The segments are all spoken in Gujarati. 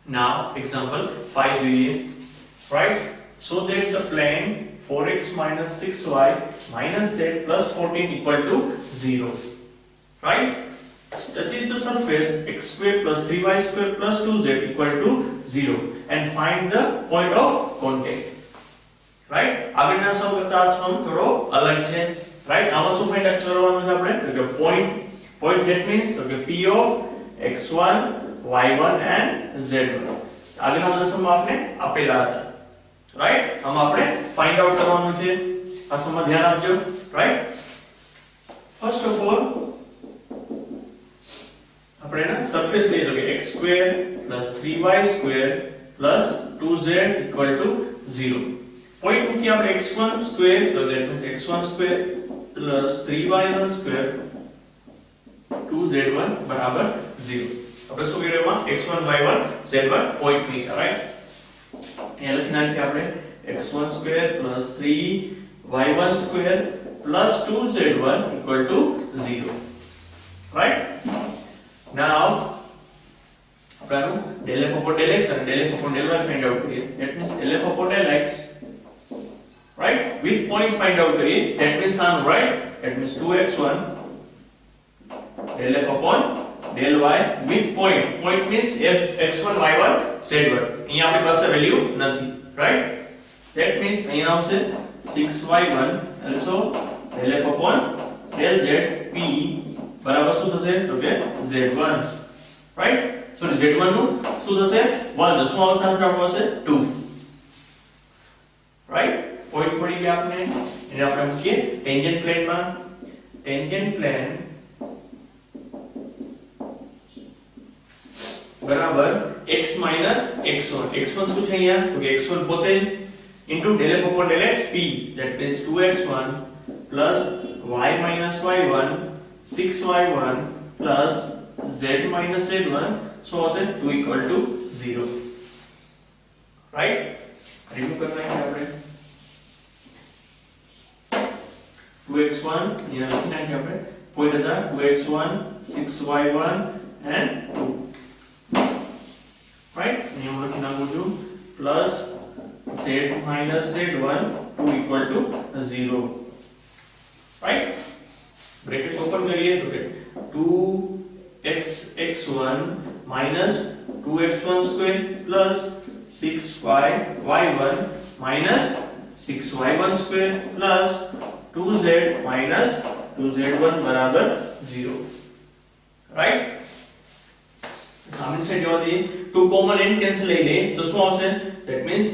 Now example 5 જોઈએ, right? So that the plane 4x minus 6y minus z plus 14 equal to 0, right? Touches the surface x square plus 3y square plus 2z equal to 0 and find the point of contact, right? આગળના સમ કરતા આ સમ થોડો અલગ છે, right? આમાં શું ફાઇન્ડ આઉટ કરવાનું છે આપણે? તો કે point that means તો કે p of x1 y1 and z1. આગળના બધા સમ આપણે આપેલા હતા, રાઈટ? આમાં આપણે ફાઇન્ડ આઉટ કરવાનું છે. આ સમમાં ધ્યાન આપજો, રાઈટ? ફર્સ્ટ ઓફ ઓલ આપણે ના સરફેસ લઈએ તો કે x2 3y2 2z 0. પોઈન્ટ મૂકી આપણે x1 તો that means x1 3y1 2z1 બરાબર 0. આપણે શું કર્યું એમાં x1 y1 z1 પોઈન્ટ મૂક્યા, રાઈટ? અહીંયા લખી નાખીએ આપણે x1 3y1 2z1 0, right? Now આપણે del f upon del x and del f upon del y find out કરીએ. That means del f upon del x, right, with point find out કરીએ. That means on right, that means 2x1 del f upon del y with point means x1 y1 z1. અહીંયા આપણી પાસે વેલ્યુ નથી, right? That means અહીંયા આવશે 6y1 also del f upon del z p બરાબર શું થશે? તો કે z1, right? સોરી z1 નું શું થશે? 1. તો શું આવશે? આન્સર આપણો હશે 2, right? પોઈન્ટ પડી ગયા આપણે, એને આપણે મૂકીએ ટેન્જન્ટ પ્લેનમાં. ટેન્જન્ટ પ્લેન બરાબર x x1. x1 શું છે અહીંયા? તો કે x1 પોતે into del f upon del x p, that means 2x1 plus y minus y1 6y1 plus z minus z1, so also 2 equal to 0, right? Remove करना है આપણે 2x1 यहाँ लिखना है આપણે point હતા 2x1 6y1 and 2, right? यहाँ લખી નાખું છું plus z minus z1 2 equal to 0, right? Bracket open करिए तो 2x1 minus 2x1 square plus 6y1 minus 6y1 square plus 2z minus 2z1 बराबर 0, right? सामने से जो दी 2 कॉमन एंड कैंसिल ले ले तो શું આવશે? that means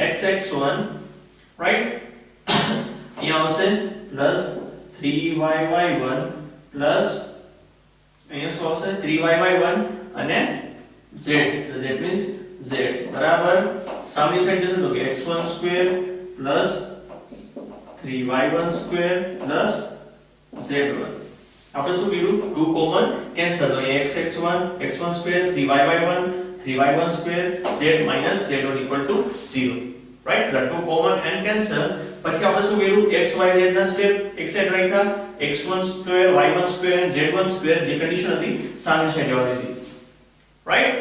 x1, right? यहाँ આવશે plus 3y1 plus અહીંયા શું આવશે? 3y1 અને z, that means z બરાબર સામની સાઈડ જશે તો કે x1 square plus 3y1 square plus z1. આપણે શું કર્યું? 2 કોમન કેન્સલ, તો અહીંયા x1 square 3y1 square z minus z1 equal to 0, right? The 2 common and cancel. પછી આપણે શું કર્યું? x y z ના સ્ટેપ એક સાઈડ રાખ્યા, x1 square y1 square and z1 square જે કન્ડિશન હતી સામે સાઈડ જવા દીધી, રાઈટ?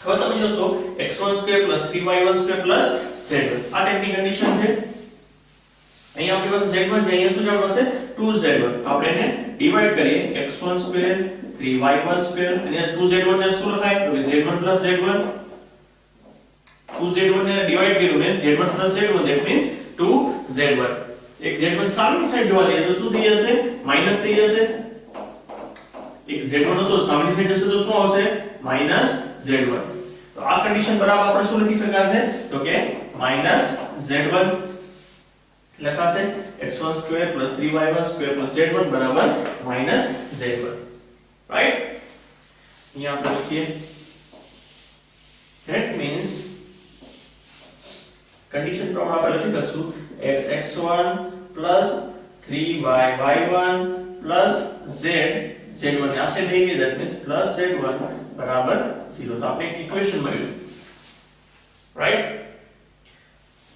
હવે તમે જોશો x1 square plus 3y1 square plus z1 આ ટાઈપની કન્ડિશન છે. અહીંયા આપણી પાસે z1 છે, અહીંયા શું જવાબ આવશે? 2z1. આપણે એને ડિવાઈડ કરીએ x1 square 3y1 square અને 2z1 ને શું લખાય? તો z1 plus z1. 2z1 ને ડિવાઈડ કર્યું ને z1 plus z1, that means 2z1. એક z1 સામેની સાઈડ જોવા દઈએ તો શું થઈ જશે? માઈનસ થઈ જશે. એક z1 હતો સામેની સાઈડ જશે તો શું આવશે? Minus z1. તો આ કન્ડિશન બરાબર આપણે શું લખી શકાશે? તો કે માઈનસ z1 લખાશે x1 square plus 3y1 square plus z1 બરાબર માઈનસ z1, રાઈટ? અહીંયા આપણે લખીએ that means कंडीशन प्रमाण આપણે લખી શકશું x1 plus 3y1 plus z1 આ સાઈડ લઈ ગઈ, that means plus z1 બરાબર 0. તો આપણે એક ઇક્વેશન મળ્યું, રાઈટ?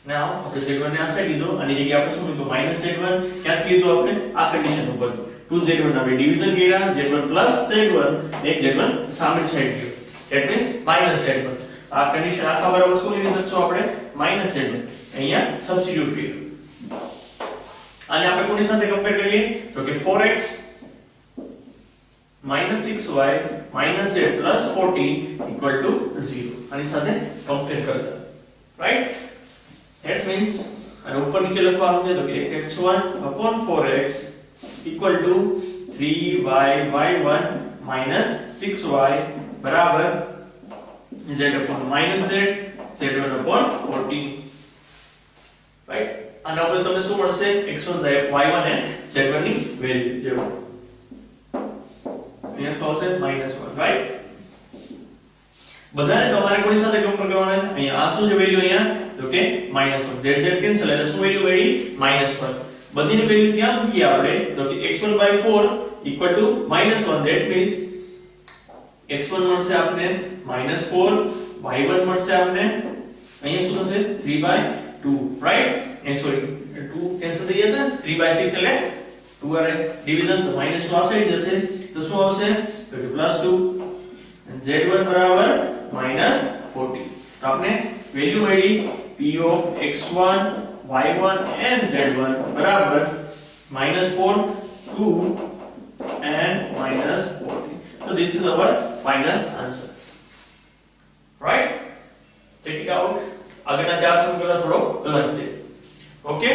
નાઉ આપણે z1 ને આ સાઈડ લીધો અને જગ્યાએ આપણે શું લીધું? Minus z1. ક્યાંથી લીધું આપણે? આ કન્ડિશન ઉપર 2z1 આપણે ડિવિઝન કર્યા, z1 plus z1 એક z1 સામેની સાઈડ ગયો, that means -z1 આ કન્ડિશન આખા બરાબર શું લઈ શકશો આપણે -z1 અહીંયા સબસ્ટિટ્યુટ કર્યું આને આપણે કોની સાથે કમ્પેર કરીએ તો કે 4x -6y - z + 14 = 0 આની સાથે કમ્પેર કરતા રાઈટ that means અને ઉપર નીચે લખવાનું છે તો કે x1 / 4x = 3y/y1 - 6y બરાબર z upon -z z1 upon 14 right આના ઉપર તમને શું મળશે x1 y1 અને z1 ની વેલ્યુ જેવું અહીંયા શું આવશે -1 રાઈટ બધાને તમારે કોની સાથે કમ્પેર કરવાના છે અહીંયા આ શું છે વેલ્યુ અહીંયા તો કે -1 z કેન્સલ એટલે શું વેલ્યુ મળી -1 બધીની વેલ્યુ ત્યાં મૂકીએ આપણે તો કે x1/4 = -1 that means x1 મળશે આપને -4 y1 મળશે આપને અહીંયા શું થશે 3/2 રાઈટ એ સોરી 2 કેન્સલ થઈ જશે 3/6 એટલે 2 આરે ડિવિઝન તો માઈનસ નો આ સાઈડ જશે તો શું આવશે તો કે +2 અને z1 બરાબર -40 તો આપણે વેલ્યુ મળી p of x1 y1 and z1 બરાબર -4 2 and -40 so this is our final answer right check it out આગળના ચાર સમીકરણ થોડો અલગ છે ઓકે